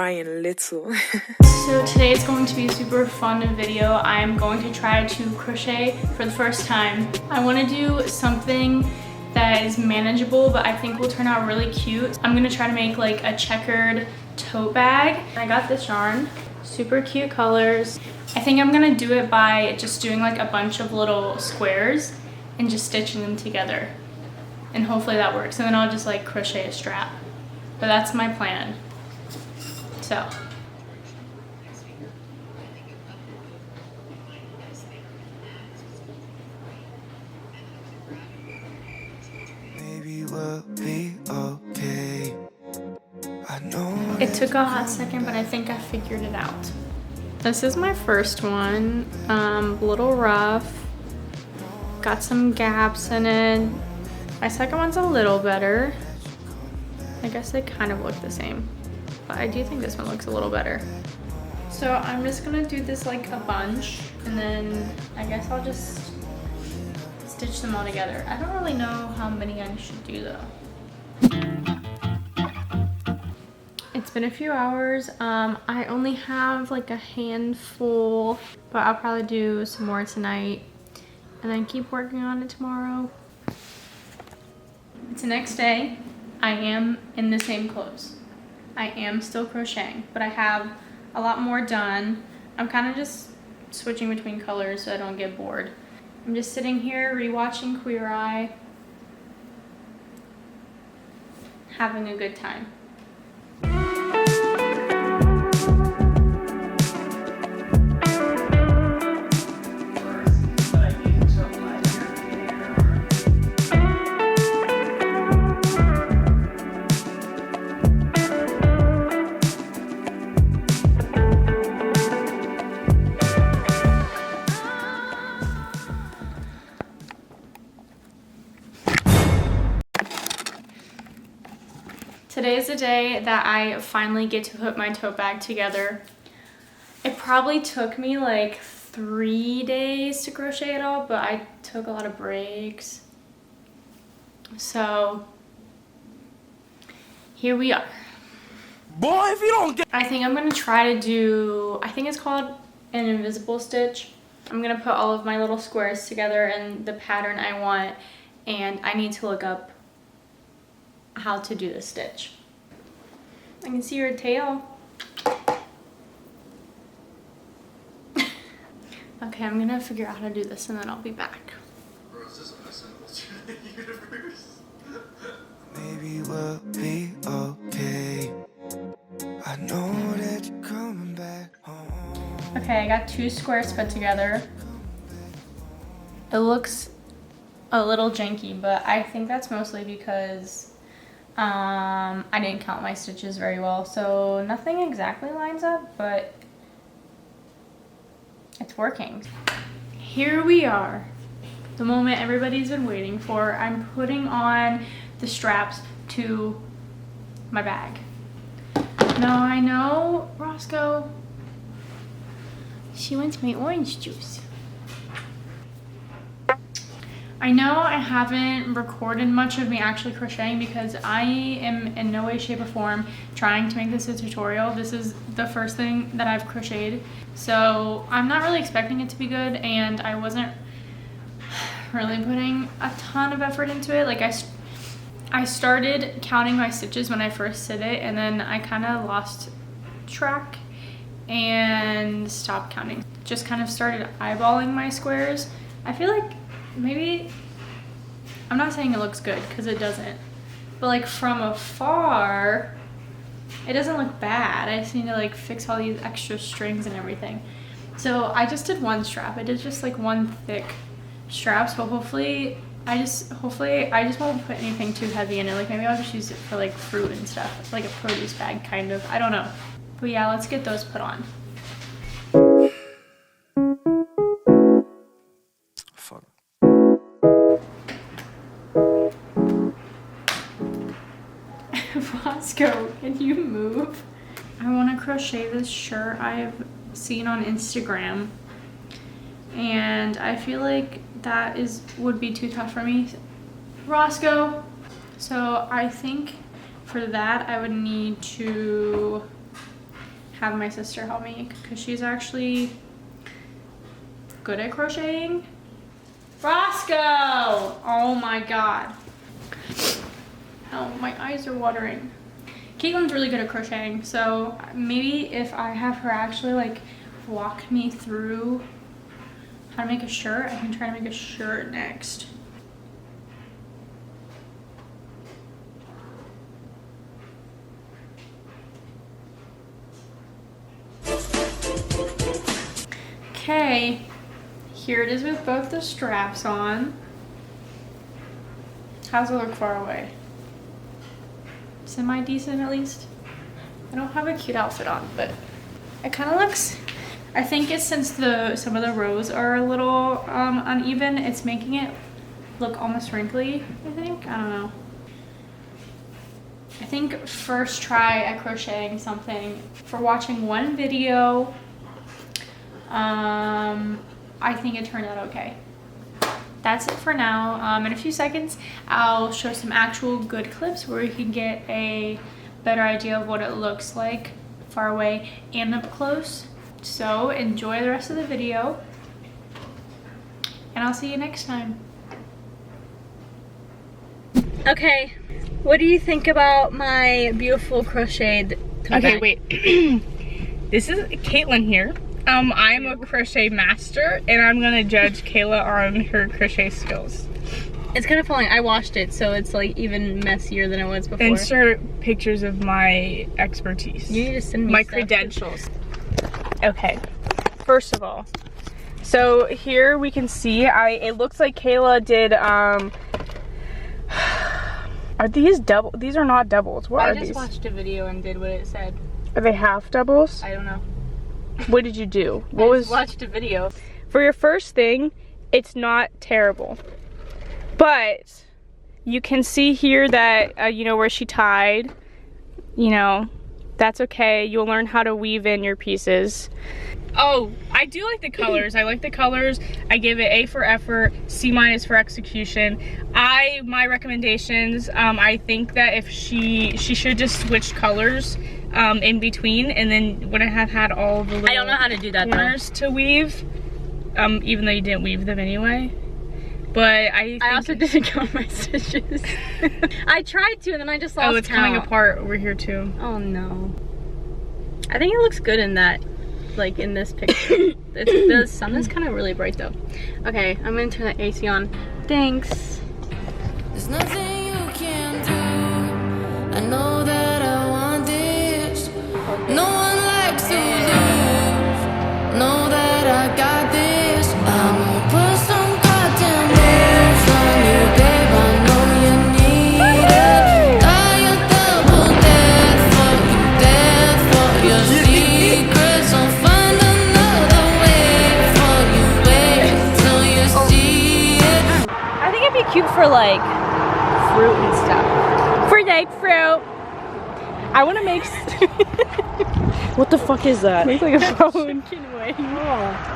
crying little. So today is going to be a super fun video. I am going to try to crochet for the first time. I want to do something that is manageable, but I think will turn out really cute. I'm gonna try to make like a checkered tote bag. I got this yarn, super cute colors. I think I'm gonna do it by just doing like a bunch of little squares and just stitching them together. And hopefully that works. And then I'll just like crochet a strap. But that's my plan. So. We'll be okay. I know it took a hot second, but I think I figured it out. This is my first one. A little rough. Got some gaps in it. My second one's a little better. I guess they kind of look the same, but I do think this one looks a little better. So I'm just gonna do this like a bunch, and then I guess I'll just stitch them all together. I don't really know how many I should do though. It's been a few hours. I only have like a handful, but I'll probably do some more tonight and then keep working on it tomorrow. It's the next day. I am in the same clothes. I am still crocheting, but I have a lot more done. I'm kind of just switching between colors so I don't get bored. I'm just sitting here rewatching Queer Eye, having a good time. Today is the day that I finally get to put my tote bag together. It probably took me like 3 days to crochet it all, but I took a lot of breaks. So here we are. boy, if you don't get I think I'm gonna try to do, I think it's called an invisible stitch. I'm gonna put all of my little squares together in the pattern I want, and I need to look up how to do the stitch. I can see your tail. Okay, I'm gonna figure out how to do this and then I'll be back. maybe we'll be okay. I know that you're coming back home. Okay, I got 2 squares put together. It looks a little janky, but I think that's mostly because I didn't count my stitches very well, so nothing exactly lines up, but it's working. Here we are, the moment everybody's been waiting for. I'm putting on the straps to my bag. Now I know Roscoe, she wants my orange juice. I know I haven't recorded much of me actually crocheting because I am in no way, shape, or form trying to make this a tutorial. This is the first thing that I've crocheted. So I'm not really expecting it to be good, and I wasn't really putting a ton of effort into it. Like I started counting my stitches when I first did it, and then I kind of lost track and stopped counting. Just kind of started eyeballing my squares. I feel like maybe, I'm not saying it looks good because it doesn't, but like from afar it doesn't look bad. I just need to like fix all these extra strings and everything. So I just did one strap. I did just like one thick strap, so hopefully I just won't put anything too heavy in it. Like maybe I'll just use it for like fruit and stuff, like a produce bag kind of, I don't know. But yeah, let's get those put on. Fuck. Roscoe, can you move? I want to crochet this shirt I've seen on Instagram, and I feel like that would be too tough for me. Roscoe! So I think for that I would need to have my sister help me because she's actually good at crocheting. Roscoe! Oh my god. Oh, my eyes are watering. Caitlin's really good at crocheting, so maybe if I have her actually like walk me through how to make a shirt, I can try to make a shirt next. Okay, here it is with both the straps on. How's it look far away? Semi-decent at least. I don't have a cute outfit on, but it kind of looks, I think it's since some of the rows are a little uneven, it's making it look almost wrinkly, I think. I don't know. I think first try at crocheting something, for watching one video, I think it turned out okay. That's it for now. In a few seconds, I'll show some actual good clips where you can get a better idea of what it looks like far away and up close. So enjoy the rest of the video, and I'll see you next time. Okay, what do you think about my beautiful crocheted tote bag? Wait. This is Caitlin here. I'm a crochet master, and I'm gonna judge Kayla on her crochet skills. It's kind of falling. I washed it, so it's like even messier than it was before. Insert pictures of my expertise. You need to send me my stuff. credentials. Okay, first of all, so here we can see, it looks like Kayla did, are these double? These are not doubles. What are these? I just watched a video and did what it said. Are they half doubles? I don't know. What did you do? I watched a video. For your first thing, it's not terrible. But you can see here that, you know, where she tied, you know, that's okay. You'll learn how to weave in your pieces. Oh, I do like the colors. I like the colors. I give it A for effort, C- for execution. My recommendations, I think that if she should just switch colors in between, and then when I have had all the little, I don't know how to do that corners to weave, even though you didn't weave them anyway. But I also didn't count my stitches. I tried to, and then I just lost count. Oh, it's coming apart over here too. Oh no. I think it looks good in that, like in this picture. The sun is kind of really bright though. Okay, I'm gonna turn the AC on. Thanks. There's nothing you can do. I know that I want this. No one likes to lose. Know that I got this. I'm gonna put some goddamn moves on you, babe. I know you need it. Die a double death for you, death for your secrets. I'll find another way for you, wait till you see it. I think it'd be cute for like fruit and stuff. For like fruit. I want to make. What the fuck is that? Makes like a phone.